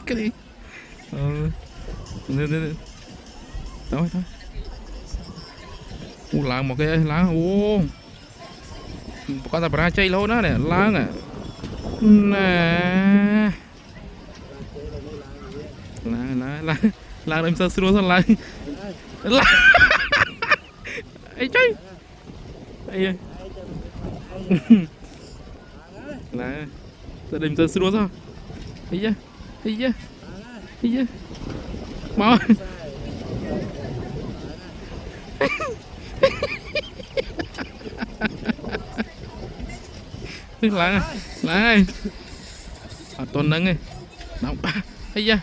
cái gì thôi thôi làm một cái lá ô con tập ra chơi lâu đó nè lá nè nè lá em sơ sửa lá lá ấy chơi ấy lá tao đem sơ sửa sao ấy chứ ấy chứ ấy chứ mau lá ở tuần nâng ấy nóng ấy chứ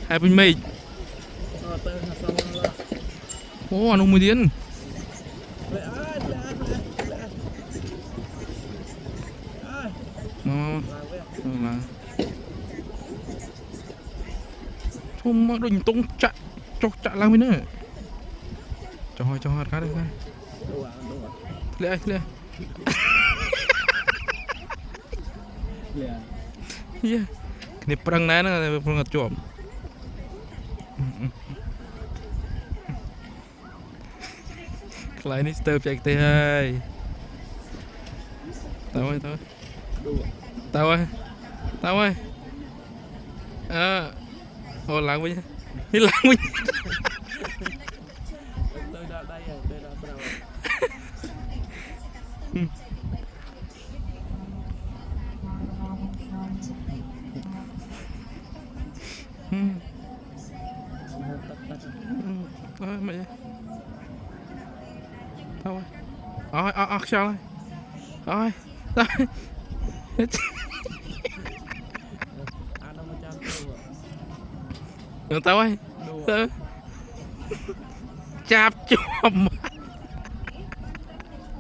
hai bên mày ô anh mới điên mà không mà đừng tung chạy cho chạy lang bên nữa cho hỏi cái đây lẹ iya ini perang nana perang ngecom lại ní step chạy tê hai tao ơi ô lạng với đi lạng với mày thôi sao thôi tao ơi chạp chồm